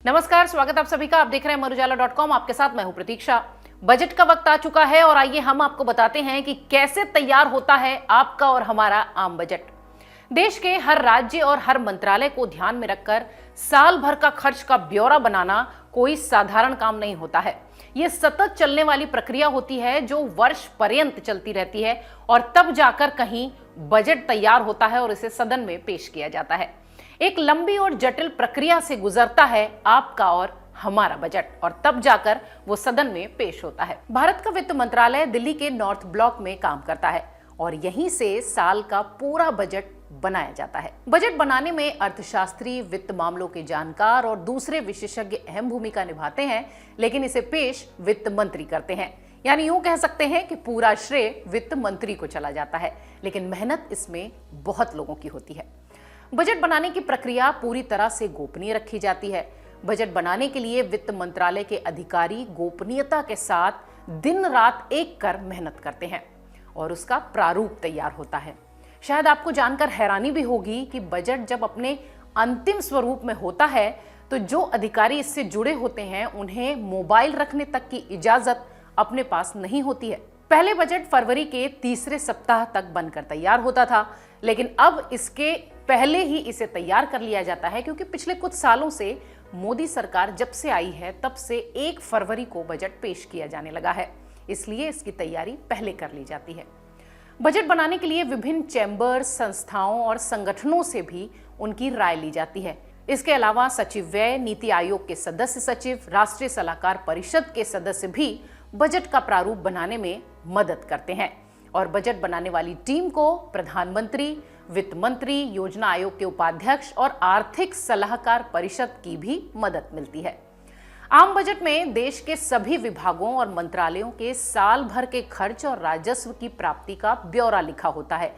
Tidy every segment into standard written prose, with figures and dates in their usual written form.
नमस्कार, स्वागत आप सभी का। आप देख रहे हैं अमरुजाला.com। आपके साथ मैं हूं प्रतीक्षा। बजट का वक्त आ चुका है और आइए हम आपको बताते हैं कि कैसे तैयार होता है आपका और हमारा आम बजट। देश के हर राज्य और हर मंत्रालय को ध्यान में रखकर साल भर का खर्च का ब्यौरा बनाना कोई साधारण काम नहीं होता है। यह सतत चलने वाली प्रक्रिया होती है जो वर्ष पर्यंत चलती रहती है और तब जाकर कहीं बजट तैयार होता है और इसे सदन में पेश किया जाता है। एक लंबी और जटिल प्रक्रिया से गुजरता है आपका और हमारा बजट और तब जाकर वो सदन में पेश होता है। भारत का वित्त मंत्रालय दिल्ली के नॉर्थ ब्लॉक में काम करता है और यहीं से साल का पूरा बजट बनाया जाता है। बजट बनाने में अर्थशास्त्री, वित्त मामलों के जानकार और दूसरे विशेषज्ञ अहम भूमिका निभाते हैं, लेकिन इसे पेश वित्त मंत्री करते हैं। यानी यूं कह सकते हैं कि पूरा श्रेय वित्त मंत्री को चला जाता है, लेकिन मेहनत इसमें बहुत लोगों की होती है। बजट बनाने की प्रक्रिया पूरी तरह से गोपनीय रखी जाती है। बजट बनाने के लिए वित्त मंत्रालय के अधिकारी गोपनीयता के साथ दिन रात एक कर मेहनत करते हैं और उसका प्रारूप तैयार होता है। शायद आपको जानकर हैरानी भी होगी कि बजट जब अपने अंतिम स्वरूप में होता है तो जो अधिकारी इससे जुड़े होते हैं उन्हें मोबाइल रखने तक की इजाजत अपने पास नहीं होती है। पहले बजट फरवरी के तीसरे सप्ताह तक बनकर तैयार होता था, लेकिन अब इसके पहले ही इसे तैयार कर लिया जाता है, क्योंकि पिछले कुछ सालों से मोदी सरकार जब से आई है तब से 1 फरवरी को बजट पेश किया जाने लगा है, इसलिए इसकी तैयारी पहले कर ली जाती है। बजट बनाने के लिए विभिन्न चैम्बर, संस्थाओं और संगठनों से भी उनकी राय ली जाती है। इसके अलावा सचिव व्यय, नीति आयोग के सदस्य सचिव, राष्ट्रीय सलाहकार परिषद के सदस्य भी बजट का प्रारूप बनाने में मदद करते हैं और बजट बनाने वाली टीम को प्रधानमंत्री, वित्त मंत्री, योजना आयोग के उपाध्यक्ष और आर्थिक सलाहकार परिषद की भी मदद मिलती है। आम बजट में देश के सभी विभागों और मंत्रालयों के साल भर के खर्च और राजस्व की प्राप्ति का ब्यौरा लिखा होता है।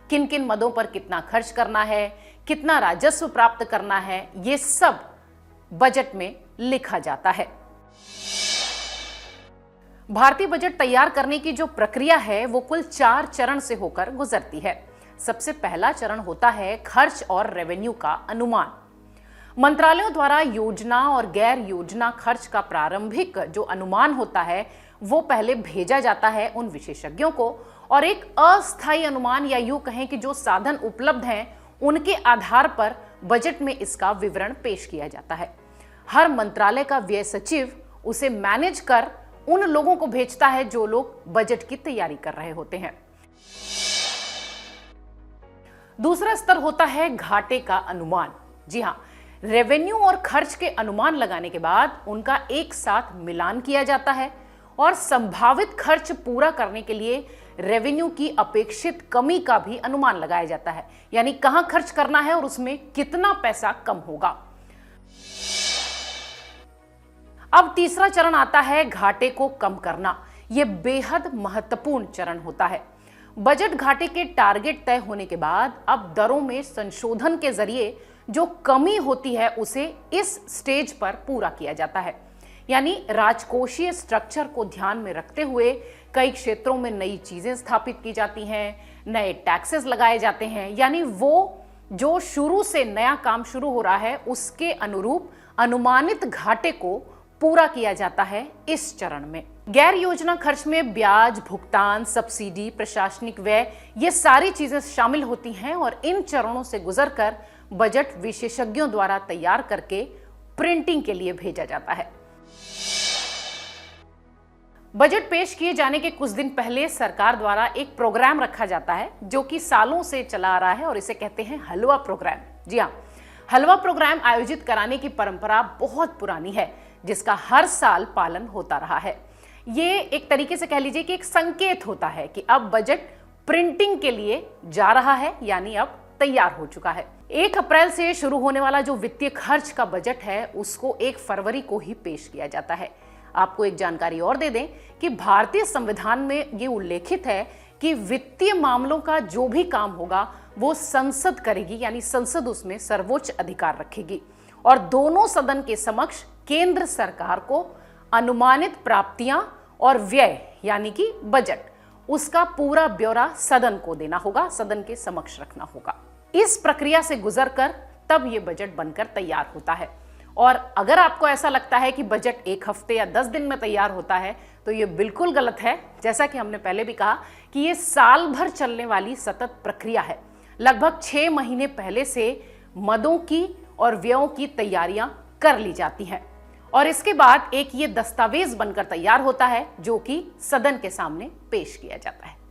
किन किन मदों पर कितना खर्च करना है, कितना राजस्व प्राप्त करना है, ये सब बजट में लिखा जाता है। भारतीय बजट तैयार करने की जो प्रक्रिया है वो कुल 4 चरण से होकर गुजरती है। सबसे पहला चरण होता है खर्च और रेवेन्यू का अनुमान। मंत्रालयों द्वारा योजना और गैर योजना खर्च का प्रारंभिक जो अनुमान होता है वो पहले भेजा जाता है उन विशेषज्ञों को और एक अस्थायी अनुमान या यूं कहें कि जो साधन उपलब्ध हैं उनके आधार पर बजट में इसका विवरण पेश किया जाता है। हर मंत्रालय का व्यय सचिव उसे मैनेज कर उन लोगों को भेजता है जो लोग बजट की तैयारी कर रहे होते हैं। दूसरा स्तर होता है घाटे का अनुमान। जी हां, रेवेन्यू और खर्च के अनुमान लगाने के बाद उनका एक साथ मिलान किया जाता है और संभावित खर्च पूरा करने के लिए रेवेन्यू की अपेक्षित कमी का भी अनुमान लगाया जाता है, यानी कहां खर्च करना है और उसमें कितना पैसा कम होगा। अब तीसरा चरण आता है घाटे को कम करना। यह बेहद महत्वपूर्ण चरण होता है। बजट घाटे के टारगेट तय होने के बाद अब दरों में संशोधन के जरिए जो कमी होती है उसे इस स्टेज पर पूरा किया जाता है। यानी राजकोषीय स्ट्रक्चर को ध्यान में रखते हुए कई क्षेत्रों में नई चीजें स्थापित की जाती हैं, नए टैक्सेस लगाए जाते हैं, यानी वो जो शुरू से नया काम शुरू हो रहा है उसके अनुरूप अनुमानित घाटे को पूरा किया जाता है इस चरण में। गैर योजना खर्च में ब्याज, भुगतान, सब्सिडी, प्रशासनिक व्यय, ये सारी चीजें शामिल होती हैं और इन चरणों से गुजरकर बजट विशेषज्ञों द्वारा तैयार करके प्रिंटिंग के लिए भेजा जाता है। बजट पेश किए जाने के कुछ दिन पहले सरकार द्वारा एक प्रोग्राम रखा जाता है जो कि सालों से चला आ रहा है और इसे कहते हैं हलवा प्रोग्राम। जी हाँ, हलवा प्रोग्राम आयोजित कराने की परंपरा बहुत पुरानी है जिसका हर साल पालन होता रहा है। ये एक तरीके से कह लीजिए कि एक संकेत होता है कि अब बजट प्रिंटिंग के लिए जा रहा है, यानी अब तैयार हो चुका है। 1 अप्रैल से शुरू होने वाला जो वित्तीय खर्च का बजट है उसको 1 फरवरी को ही पेश किया जाता है। आपको एक जानकारी और दे दें कि भारतीय संविधान में ये उल्लेखित है कि वित्तीय मामलों का जो भी काम होगा वो संसद करेगी, यानी संसद उसमें सर्वोच्च अधिकार रखेगी और दोनों सदन के समक्ष केंद्र सरकार को अनुमानित प्राप्तियां और व्यय यानी कि बजट उसका पूरा ब्यौरा सदन को देना होगा, सदन के समक्ष रखना होगा। इस प्रक्रिया से गुजरकर तब ये बजट बनकर तैयार होता है और अगर आपको ऐसा लगता है कि बजट 1 हफ्ते या 10 दिन में तैयार होता है तो ये बिल्कुल गलत है। जैसा कि हमने पहले भी कहा कि ये साल भर चलने वाली सतत प्रक्रिया है। लगभग 6 महीने पहले से मदों की और व्ययों की तैयारियां कर ली जाती हैं और इसके बाद एक ये दस्तावेज बनकर तैयार होता है जो कि सदन के सामने पेश किया जाता है।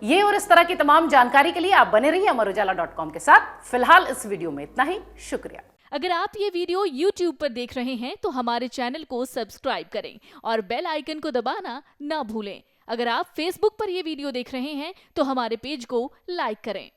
ये और इस तरह की तमाम जानकारी के लिए आप बने रहिए अमरउजाला.com के साथ। फिलहाल इस वीडियो में इतना ही। शुक्रिया। अगर आप ये वीडियो YouTube पर देख रहे हैं तो हमारे चैनल को सब्सक्राइब करें और बेल आइकन को दबाना ना भूलें। अगर आप Facebook पर ये वीडियो देख रहे हैं तो हमारे पेज को लाइक करें।